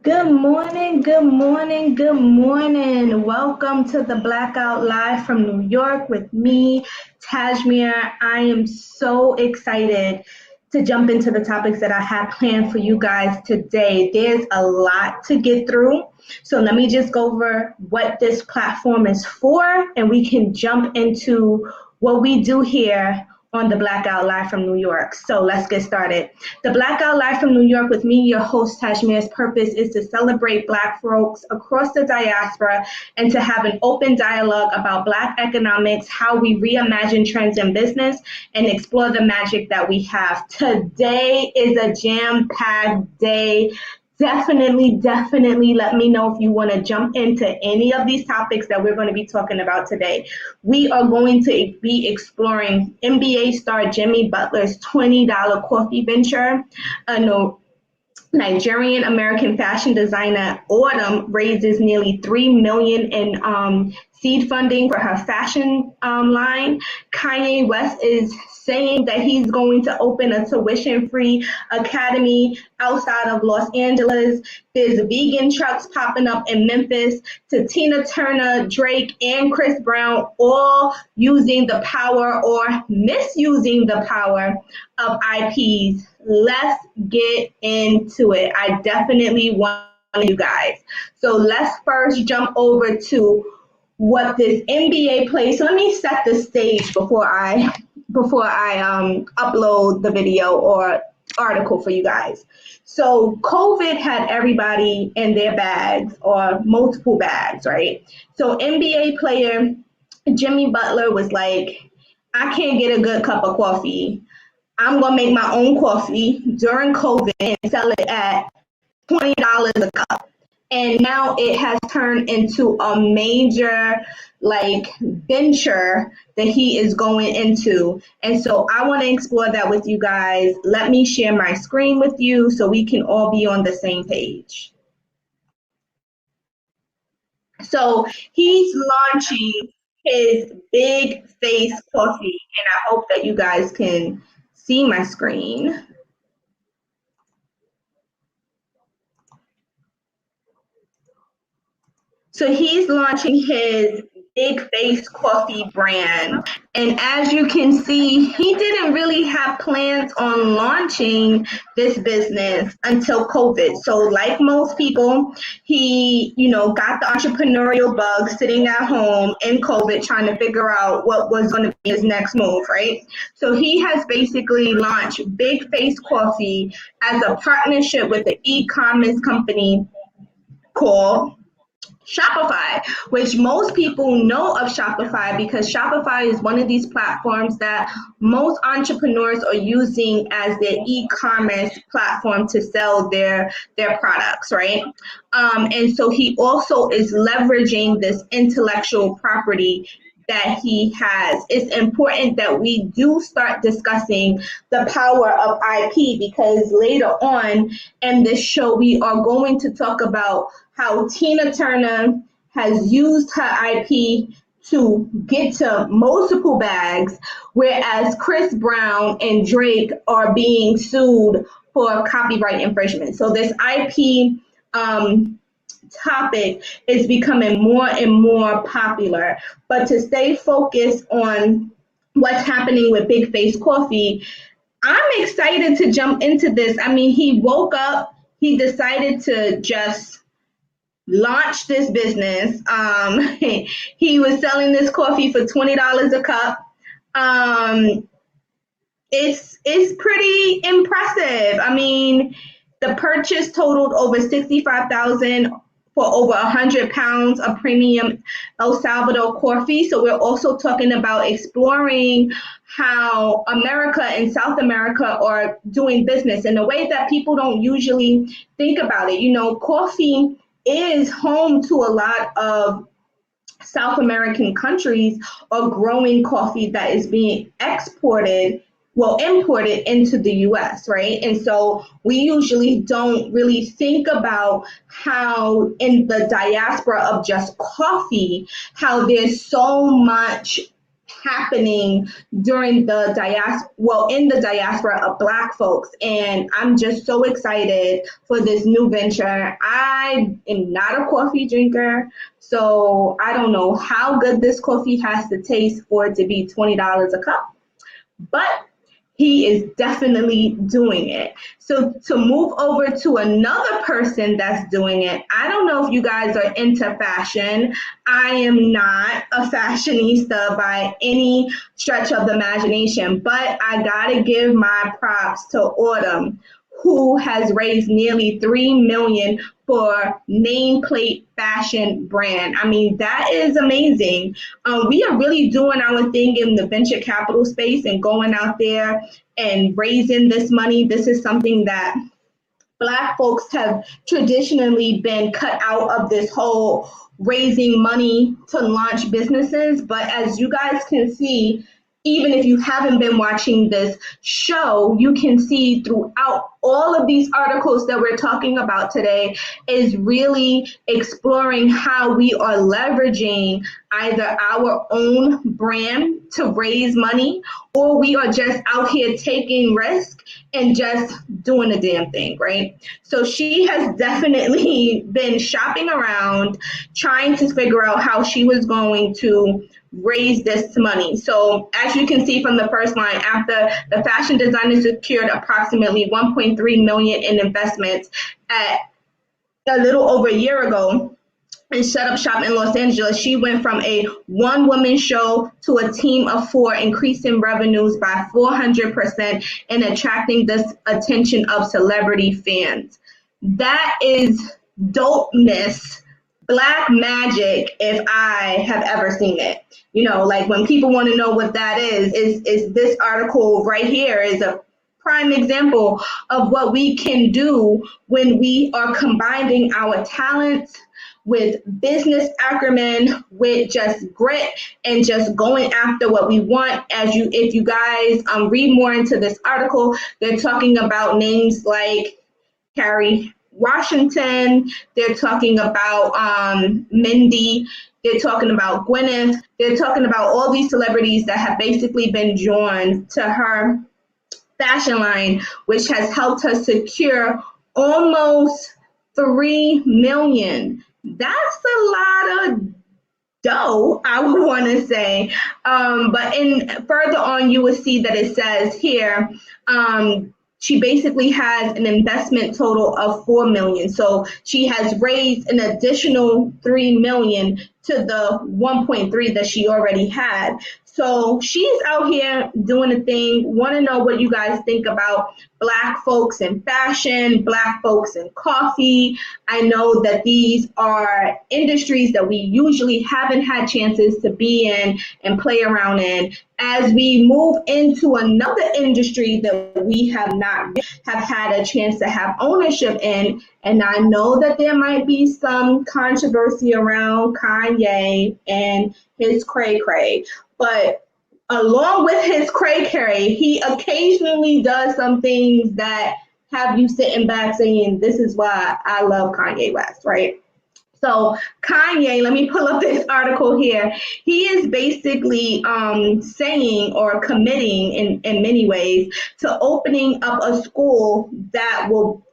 Good morning, good morning, good morning. Welcome to the Blackout Live from New York with me, Tasemere. I am so excited to jump into the topics that I have planned for you guys today. There's a lot to get through. So let me just go over what this platform is for, and we can jump into what we do here on the Blackout Live from New York. So let's get started. The Blackout Live from New York with me, your host, Tasemere's purpose is to celebrate Black folks across the diaspora and to have an open dialogue about Black economics, how we reimagine trends in business, and explore the magic that we have. Today is a jam-packed day. Definitely let me know if you want to jump into any of these topics that we're going to be talking about today. We are going to be exploring NBA star Jimmy Butler's $20 coffee venture, a Nigerian American fashion designer Autumn raises nearly $3 million in seed funding for her fashion line. Kanye West is saying that he's going to open a tuition-free academy outside of Los Angeles. There's vegan trucks popping up in Memphis. To Tina Turner, Drake, and Chris Brown, all using the power or misusing the power of IPs. Let's get into it. I definitely want you guys. So let's first jump over to what this NBA plays. So let me set the stage before I upload the video or article for you guys. So COVID had everybody in their bags or multiple bags, right? So NBA player Jimmy Butler was like, I can't get a good cup of coffee. I'm going to make my own coffee during COVID and sell it at $20 a cup. And now it has turned into a major venture that he is going into. And so I want to explore that with you guys. Let me share my screen with you so we can all be on the same page. So he's launching his Big Face coffee, and I hope that you guys can see my screen. So he's launching his Big Face coffee brand. And as you can see, he didn't really have plans on launching this business until COVID. So like most people, he, got the entrepreneurial bug sitting at home in COVID trying to figure out what was going to be his next move, right? So he has basically launched Big Face Coffee as a partnership with an e-commerce company called Shopify, which most people know of Shopify because Shopify is one of these platforms that most entrepreneurs are using as their e-commerce platform to sell their products, right? And so he also is leveraging this intellectual property that he has. It's important that we do start discussing the power of IP because later on in this show, we are going to talk about how Tina Turner has used her IP to get to multiple bags, whereas Chris Brown and Drake are being sued for copyright infringement. So this IP topic is becoming more and more popular. But to stay focused on what's happening with Big Face Coffee, I'm excited to jump into this. I mean, he woke up, he decided to just launch this business. He was selling this coffee for $20 a cup. It's pretty impressive. I mean, the purchase totaled over $65,000 for over 100 pounds of premium El Salvador coffee. So we're also talking about exploring how America and South America are doing business in a way that people don't usually think about it. Coffee is home to a lot of South American countries are growing coffee that is being imported into the US, right? And so we usually don't really think about how in the diaspora of just coffee, how there's so much happening during the in the diaspora of Black folks. And I'm just so excited for this new venture. I am not a coffee drinker, so I don't know how good this coffee has to taste for it to be $20 a cup, but he is definitely doing it. So to move over to another person that's doing it, I don't know if you guys are into fashion. I am not a fashionista by any stretch of the imagination, but I gotta give my props to Autumn, who has raised nearly $3 million for nameplate fashion brand. I mean, that is amazing. We are really doing our thing in the venture capital space and going out there and raising this money. This is something that Black folks have traditionally been cut out of, this whole raising money to launch businesses. But as you guys can see, even if you haven't been watching this show, you can see throughout all of these articles that we're talking about today is really exploring how we are leveraging either our own brand to raise money, or we are just out here taking risk and just doing the damn thing, right? So she has definitely been shopping around, trying to figure out how she was going to raise this money. So as you can see from the first line, after the fashion designer secured approximately 1.3 million in investments at a little over a year ago and set up shop in Los Angeles, she went from a one-woman show to a team of 4, increasing revenues by 400% and attracting this attention of celebrity fans. That is dopeness, Black magic, if I have ever seen it. You know, like when people want to know what that is this article right here is a prime example of what we can do when we are combining our talents with business acumen, with just grit and just going after what we want. If you guys read more into this article, they're talking about names like Carrie Washington, they're talking about Mindy, they're talking about Gwyneth, they're talking about all these celebrities that have basically been joined to her fashion line, which has helped her secure almost $3 million. That's a lot of dough, I would want to say. But in further on, you will see that it says here, she basically has an investment total of $4 million. So she has raised an additional $3 million to the 1.3 that she already had. So she's out here doing a thing. Want to know what you guys think about Black folks in fashion, Black folks in coffee. I know that these are industries that we usually haven't had chances to be in and play around in. As we move into another industry that we have not have had a chance to have ownership in, and I know that there might be some controversy around Kanye and his cray-cray, but along with his cray-cray, he occasionally does some things that have you sitting back saying, this is why I love Kanye West, right? So Kanye, let me pull up this article here. He is basically saying or committing in many ways to opening up a school that will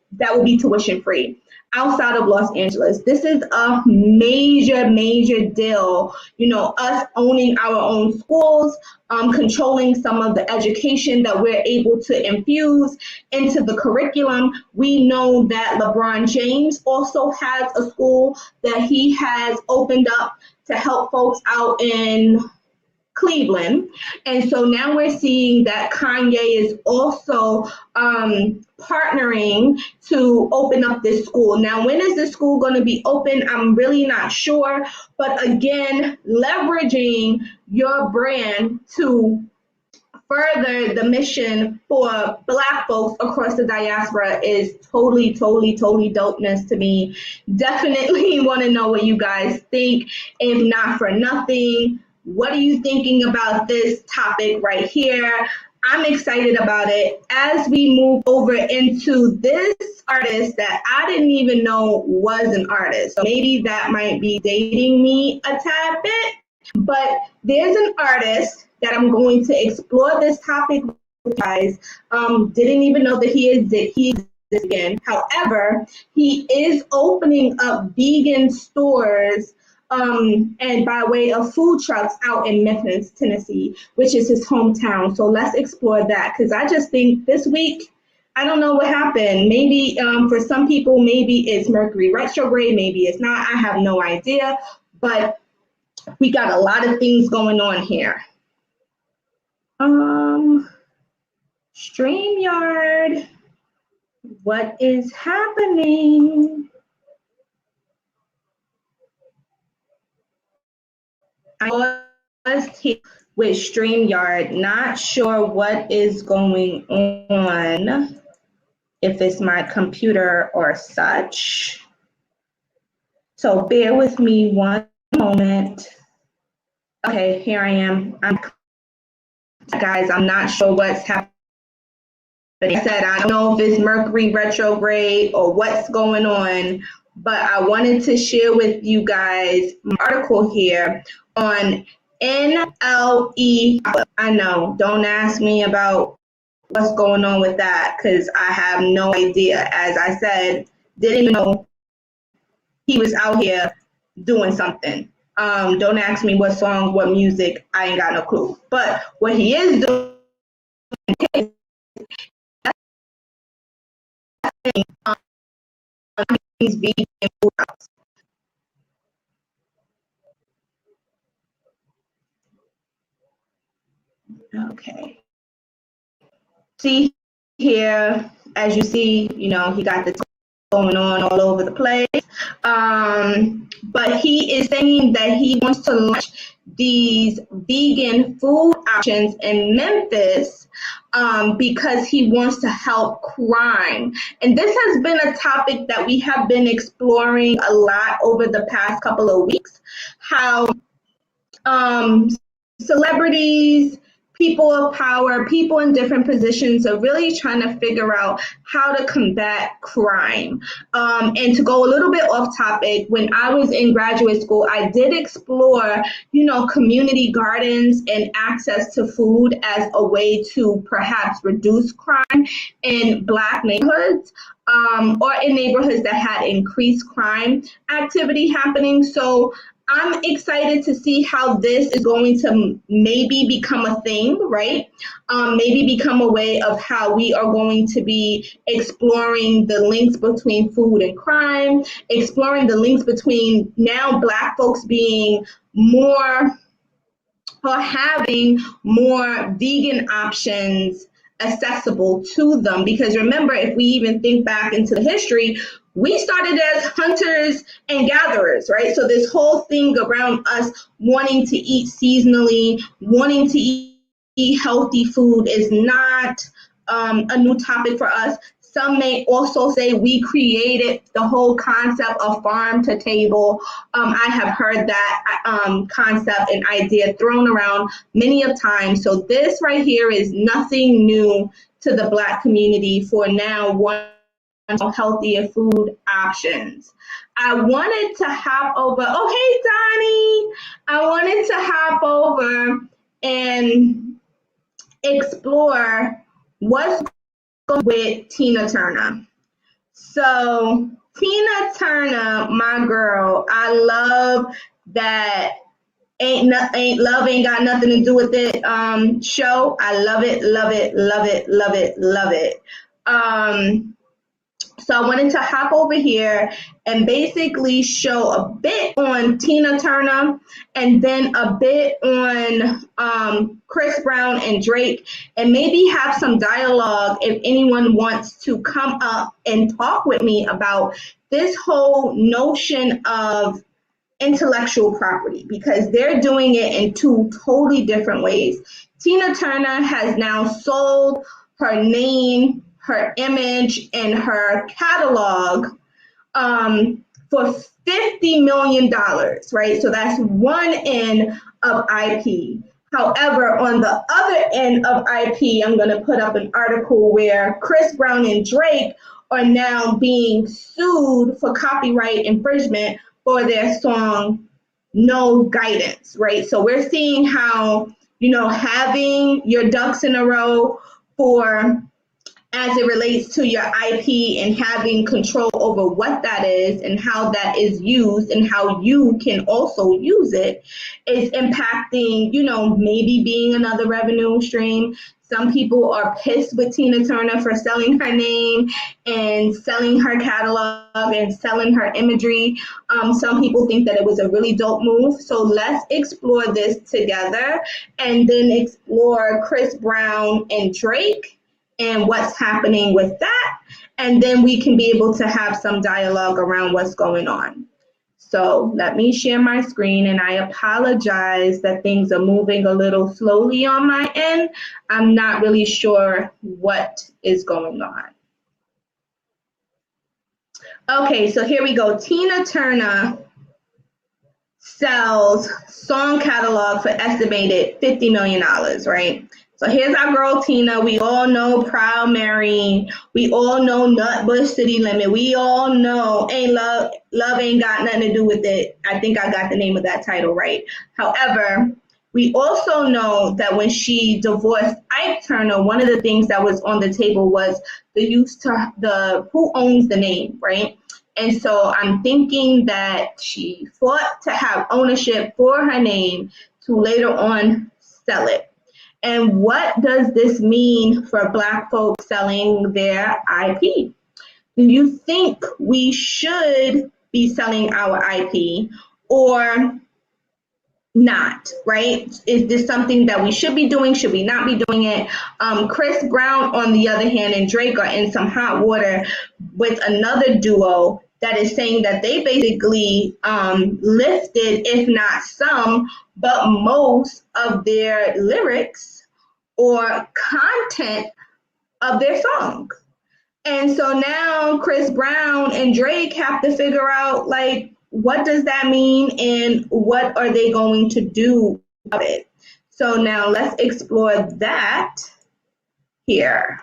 be tuition free outside of Los Angeles. This is a major, major deal. You know, us owning our own schools, controlling some of the education that we're able to infuse into the curriculum. We know that LeBron James also has a school that he has opened up to help folks out in Cleveland. And so now we're seeing that Kanye is also partnering to open up this school. Now, when is this school going to be open? I'm really not sure. But again, leveraging your brand to further the mission for Black folks across the diaspora is totally dopeness to me. Definitely want to know what you guys think. If not for nothing, what are you thinking about this topic right here? I'm excited about it. As we move over into this artist that I didn't even know was an artist. So maybe that might be dating me a tad bit, but there's an artist that I'm going to explore this topic with you guys. Didn't even know that he exists again. However, he is opening up vegan stores and by way of food trucks out in Memphis, Tennessee, which is his hometown. So let's explore that, because I just think this week, I don't know what happened. Maybe for some people, maybe it's Mercury retrograde, maybe it's not. I have no idea, but we got a lot of things going on here. StreamYard, what is happening? I was here with StreamYard, not sure what is going on, if it's my computer or such. So bear with me one moment. Okay, here I am. Guys, I'm not sure what's happening. I said, I don't know if it's Mercury retrograde or what's going on, but I wanted to share with you guys an article here on NLE. I know, don't ask me about what's going on with that, because I have no idea. As I said, didn't even know he was out here doing something. Don't ask me what song, what music, I ain't got no clue. But what he is doing is these vegan food trucks. Okay. See here, as you see, you know, he got the going on all over the place. But he is saying that he wants to launch these vegan food options in Memphis because he wants to help crime. And this has been a topic that we have been exploring a lot over the past couple of weeks, how celebrities, people of power, people in different positions are really trying to figure out how to combat crime. And to go a little bit off topic, when I was in graduate school, I did explore, you know, community gardens and access to food as a way to perhaps reduce crime in Black neighborhoods. Or in neighborhoods that had increased crime activity happening. So I'm excited to see how this is going to maybe become a thing, right? Maybe become a way of how we are going to be exploring the links between food and crime, exploring the links between now Black folks being more or having more vegan options accessible to them. Because remember, if we even think back into the history, we started as hunters and gatherers, right? So this whole thing around us wanting to eat seasonally, wanting to eat healthy food is not a new topic for us. Some may also say we created the whole concept of farm to table. I have heard that concept and idea thrown around many of times. So this right here is nothing new to the Black community for now wanting healthier food options. I wanted to hop over. Oh, hey, Donnie. I wanted to hop over and explore what's with Tina Turner. So Tina Turner, my girl, I love that ain't got nothing to do with it show. I love it, love it, love it, love it, love it. So I wanted to hop over here and basically show a bit on Tina Turner and then a bit on Chris Brown and Drake, and maybe have some dialogue if anyone wants to come up and talk with me about this whole notion of intellectual property, because they're doing it in two totally different ways. Tina Turner has now sold her name, her image, and her catalog for $50 million, right? So that's one end of IP. However, on the other end of IP, I'm going to put up an article where Chris Brown and Drake are now being sued for copyright infringement for their song No Guidance, right? So we're seeing how, having your ducks in a row for as it relates to your IP and having control over what that is and how that is used and how you can also use it is impacting, maybe being another revenue stream. Some people are pissed with Tina Turner for selling her name and selling her catalog and selling her imagery. Some people think that it was a really dope move. So let's explore this together and then explore Chris Brown and Drake and what's happening with that. And then we can be able to have some dialogue around what's going on. So let me share my screen, and I apologize that things are moving a little slowly on my end. I'm not really sure what is going on. Okay, so here we go. Tina Turner sells song catalog for estimated $50 million, right? So here's our girl Tina. We all know Proud Mary. We all know Nutbush City Limit. We all know Love Ain't Got Nothing to Do with It. I think I got the name of that title right. However, we also know that when she divorced Ike Turner, one of the things that was on the table was who owns the name, right? And so I'm thinking that she fought to have ownership for her name to later on sell it. And what does this mean for Black folks selling their IP? Do you think we should be selling our IP or not, right? Is this something that we should be doing? Should we not be doing it? Chris Brown, on the other hand, and Drake are in some hot water with another duo that is saying that they basically lifted, if not some, but most of their lyrics or content of their songs. And so now Chris Brown and Drake have to figure out, like, what does that mean and what are they going to do about it? So now let's explore that here.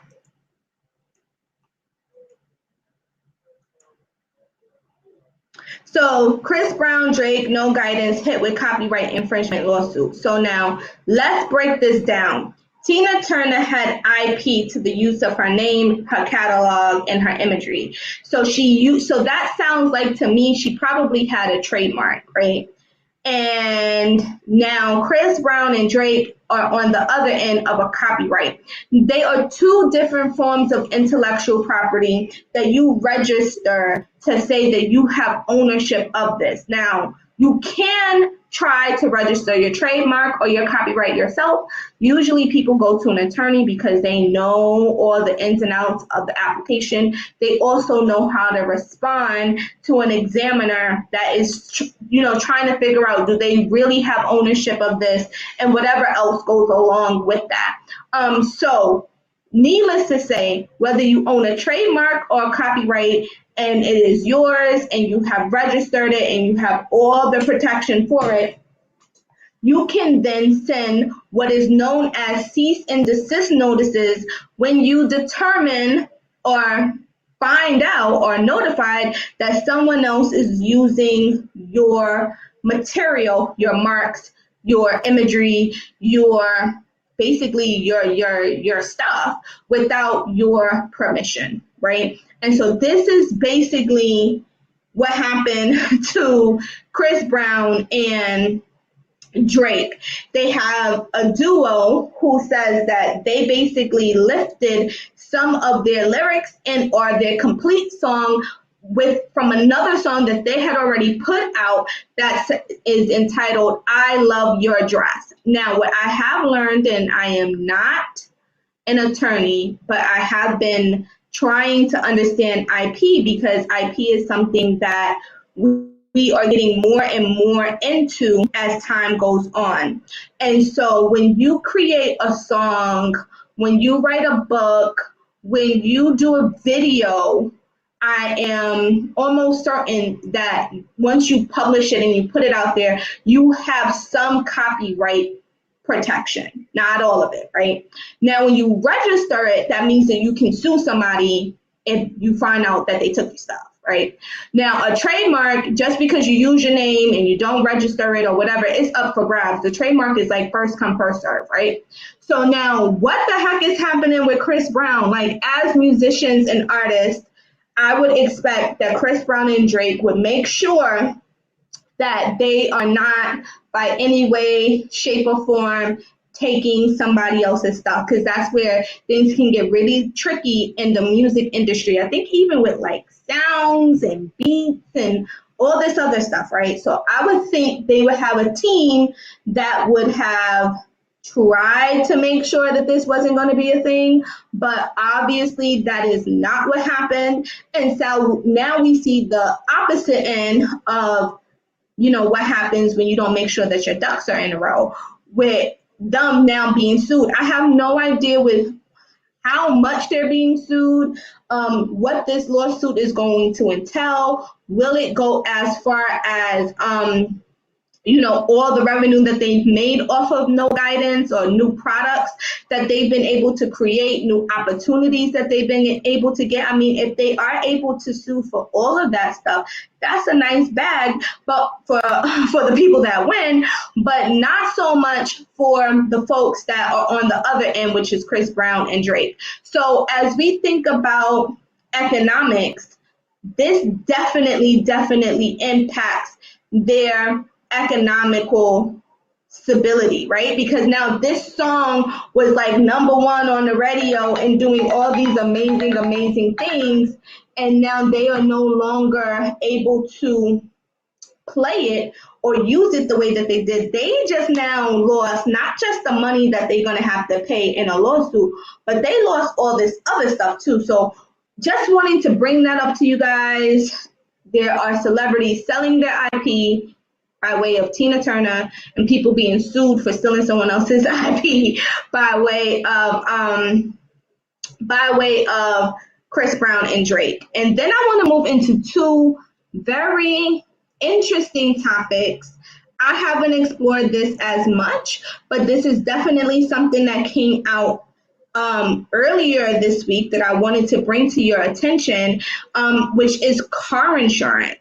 So Chris Brown, Drake, no guidance, hit with copyright infringement lawsuit. So now let's break this down. Tina Turner had IP to the use of her name, her catalog, and her imagery. So that sounds like to me she probably had a trademark, right? And now Chris Brown and Drake are on the other end of a copyright. They are two different forms of intellectual property that you register to say that you have ownership of this. Now, you can try to register your trademark or your copyright yourself. Usually people go to an attorney because they know all the ins and outs of the application. They also know how to respond to an examiner that is, trying to figure out, do they really have ownership of this and whatever else goes along with that. So needless to say, whether you own a trademark or a copyright, and it is yours and you have registered it and you have all the protection for it, you can then send what is known as cease and desist notices when you determine or find out or notified that someone else is using your material, your marks, your imagery, basically your stuff without your permission, right? And so this is basically what happened to Chris Brown and Drake. They have a duo who says that they basically lifted some of their lyrics and or their complete song from another song that they had already put out that is entitled I Love Your Dress. Now, what I have learned, and I am not an attorney, but I have been trying to understand IP because IP is something that we are getting more and more into as time goes on. And so when you create a song, when you write a book, when you do a video, I am almost certain that once you publish it and you put it out there, you have some copyright protection, not all of it, right? Now, when you register it, that means that you can sue somebody if you find out that they took your stuff, right? Now, a trademark, just because you use your name and you don't register it or whatever, it's up for grabs. The trademark is like first come, first serve, right? So now, what the heck is happening with Chris Brown? Like, as musicians and artists, I would expect that Chris Brown and Drake would make sure that they are not by any way, shape, or form taking somebody else's stuff, because that's where things can get really tricky in the music industry. I think even with like sounds and beats and all this other stuff, right? So I would think they would have a team that would have tried to make sure that this wasn't going to be a thing, but obviously that is not what happened. And so now we see the opposite end of, you know, what happens when you don't make sure that your ducks are in a row, with them now being sued. I have no idea with how much they're being sued, what this lawsuit is going to entail. Will it go as far as, you know, all the revenue that they've made off of no guidance, or new products that they've been able to create, new opportunities that they've been able to get? I mean, if they are able to sue for all of that stuff, that's a nice bag, but for the people that win, but not so much for the folks that are on the other end, which is Chris Brown and Drake. So as we think about economics, this definitely impacts their economical stability, right? Because now this song was like number one on the radio and doing all these amazing things, and now they are no longer able to play it or use it the way that they did. They just now lost not just the money that they're going to have to pay in a lawsuit, but they lost all this other stuff too. So just wanting to bring that up to you guys. There are celebrities selling their IP by way of Tina Turner, and people being sued for stealing someone else's IP by way of Chris Brown and Drake. And then I want to move into two very interesting topics. I haven't explored this as much, but this is definitely something that came out earlier this week that I wanted to bring to your attention, which is car insurance.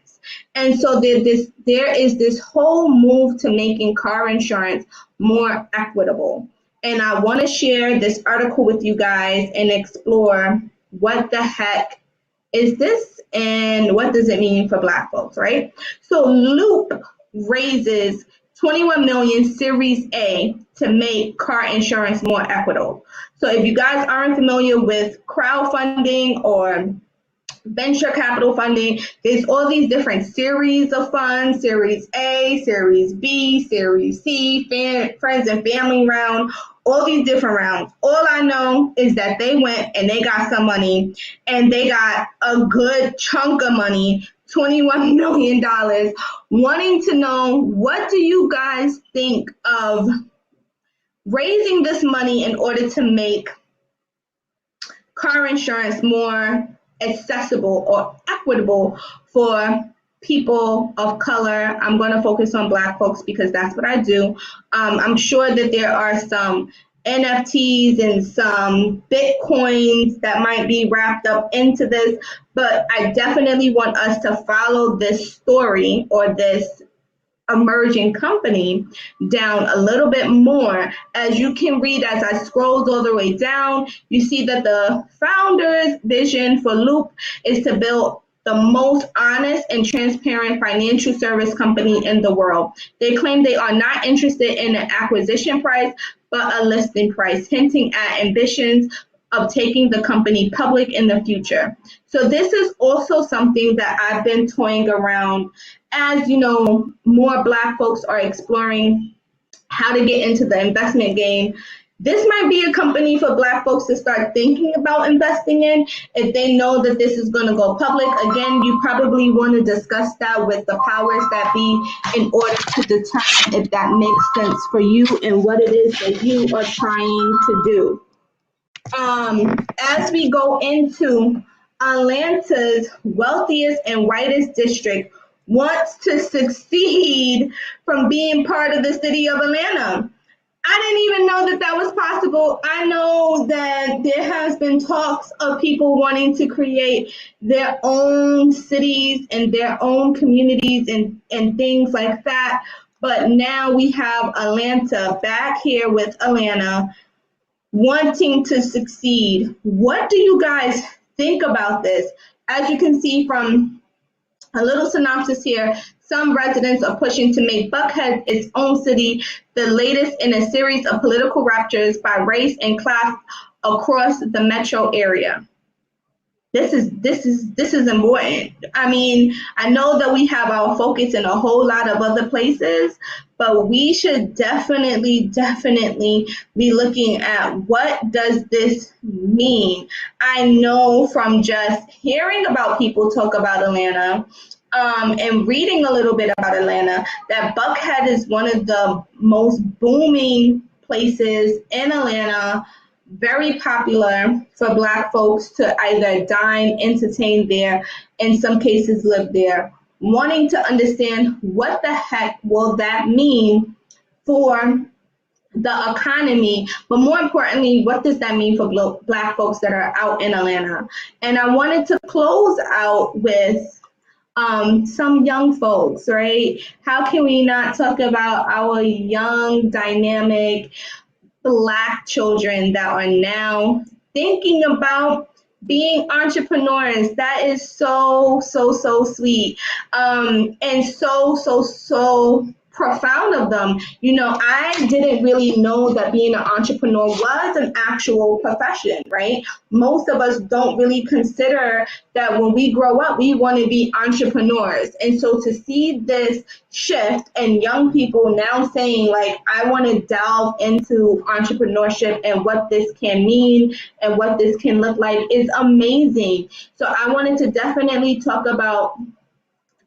And so there is this whole move to making car insurance more equitable. And I want to share this article with you guys and explore what the heck is this and what does it mean for Black folks, right? So Loop raises 21 million Series A to make car insurance more equitable. So if you guys aren't familiar with crowdfunding or venture capital funding, there's all these different series of funds: Series A, Series B, Series C, friends and family round, all these different rounds. All I know is that they went and they got some money, and they got a good chunk of money, $21 million, wanting to know, what do you guys think of raising this money in order to make car insurance more accessible or equitable for people of color? I'm going to focus on Black folks because that's what I do. I'm sure that there are some NFTs and some Bitcoins that might be wrapped up into this, but I definitely want us to follow this story or this emerging company down a little bit more. As you can read, as I scrolled all the way down, you see that the founder's vision for Loop is to build the most honest and transparent financial service company in the world. They claim they are not interested in an acquisition price, but a listing price, hinting at ambitions of taking the company public in the future. So this is also something that I've been toying around. As you know, more Black folks are exploring how to get into the investment game. This might be a company for Black folks to start thinking about investing in if they know that this is going to go public. Again, you probably want to discuss that with the powers that be in order to determine if that makes sense for you and what it is that you are trying to do. As we go into Atlanta's wealthiest and whitest district wants to succeed from being part of the city of Atlanta. I didn't even know that that was possible. I know that there has been talks of people wanting to create their own cities and their own communities and things like that. But now we have Atlanta back here with Atlanta wanting to succeed. What do you guys think about this? As you can see from a little synopsis here, some residents are pushing to make Buckhead its own city, the latest in a series of political ruptures by race and class across the metro area. This is important. I mean, I know that we have our focus in a whole lot of other places, but we should definitely be looking at what does this mean. I know from just hearing about people talk about Atlanta, and reading a little bit about Atlanta, that Buckhead is one of the most booming places in Atlanta, very popular for Black folks to either dine, entertain there, in some cases live there, wanting to understand what the heck will that mean for the economy, but more importantly, what does that mean for Black folks that are out in Atlanta? And I wanted to close out with some young folks, right? How can we not talk about our young, dynamic Black children that are now thinking about being entrepreneurs? That is so sweet, and so profound of them. You know, I didn't really know that being an entrepreneur was an actual profession, right? Most of us don't really consider that when we grow up, we want to be entrepreneurs. And so to see this shift and young people now saying, like, I want to delve into entrepreneurship and what this can mean and what this can look like is amazing. So I wanted to definitely talk about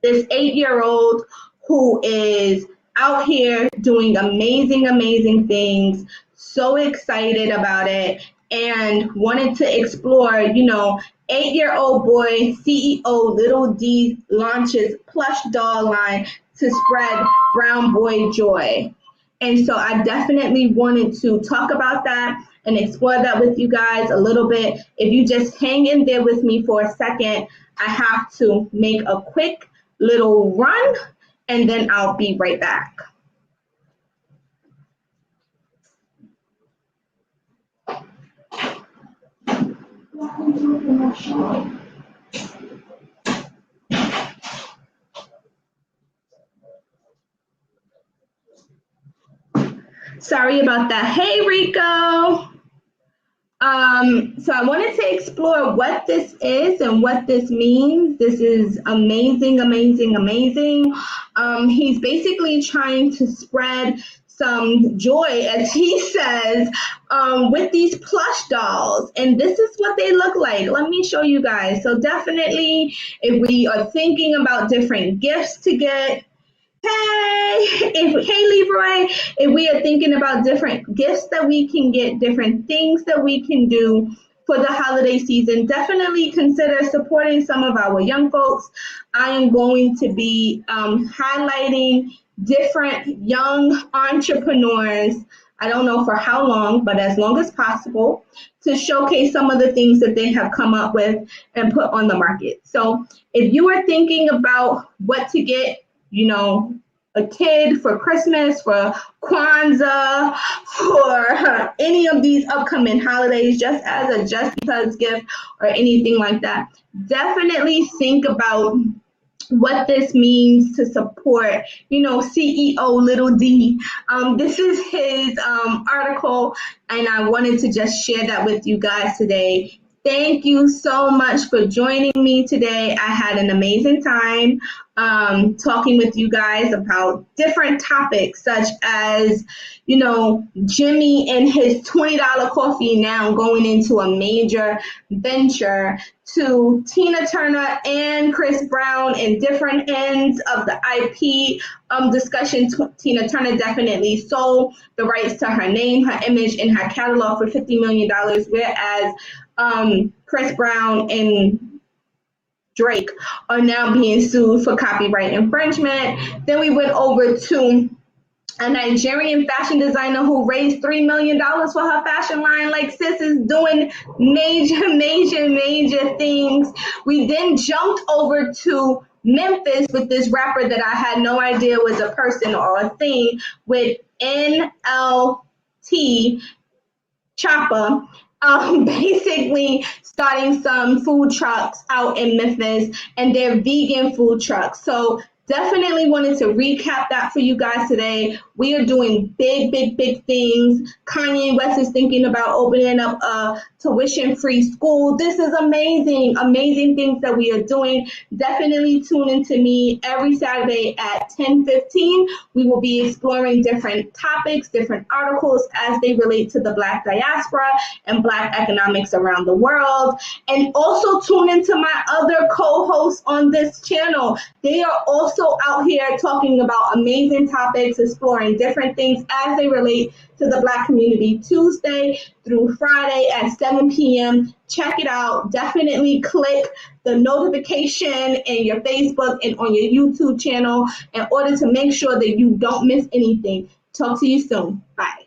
this 8-year-old who is out here doing amazing things, so excited about it, and wanted to explore, 8-year-old boy CEO Little D launches plush doll line to spread brown boy joy. And so I definitely wanted to talk about that and explore that with you guys a little bit. If you just hang in there with me for a second, I have to make a quick little run and then I'll be right back. Sorry about that. Hey, Rico. So I wanted to explore what this is and what this means. This is amazing. He's basically trying to spread some joy, as he says, with these plush dolls. And this is what they look like. Let me show you guys. So definitely, if we are thinking about different gifts to get, hey Leroy, if we are thinking about different gifts that we can get, different things that we can do for the holiday season, definitely consider supporting some of our young folks. I am going to be highlighting different young entrepreneurs. I don't know for how long, but as long as possible, to showcase some of the things that they have come up with and put on the market. So if you are thinking about what to get, a kid for Christmas, for Kwanzaa, for any of these upcoming holidays, just as a just because gift or anything like that, definitely think about what this means to support, CEO Little D. This is his article, and I wanted to just share that with you guys today. Thank you so much for joining me today. I had an amazing time talking with you guys about different topics, such as, Jimmy and his $20 coffee now going into a major venture, to Tina Turner and Chris Brown in different ends of the IP discussion. Tina Turner definitely sold the rights to her name, her image, and her catalog for $50 million, whereas Chris Brown and Drake are now being sued for copyright infringement. Then we went over to a Nigerian fashion designer who raised $3 million for her fashion line. Like, sis is doing major things. We then jumped over to Memphis with this rapper that I had no idea was a person or a thing, with NLT Chopper, basically starting some food trucks out in Memphis, and they're vegan food trucks. So definitely wanted to recap that for you guys today. We are doing big things. Kanye West is thinking about opening up a tuition-free school. This is amazing things that we are doing. Definitely tune into me every Saturday at 10:15. We will be exploring different topics, different articles as they relate to the Black diaspora and Black economics around the world. And also tune into my other co-hosts on this channel. They are also out here talking about amazing topics, exploring different things as they relate to the Black community, Tuesday through Friday at 7 p.m. Check it out. Definitely click the notification in your Facebook and on your YouTube channel in order to make sure that you don't miss anything. Talk to you soon. Bye.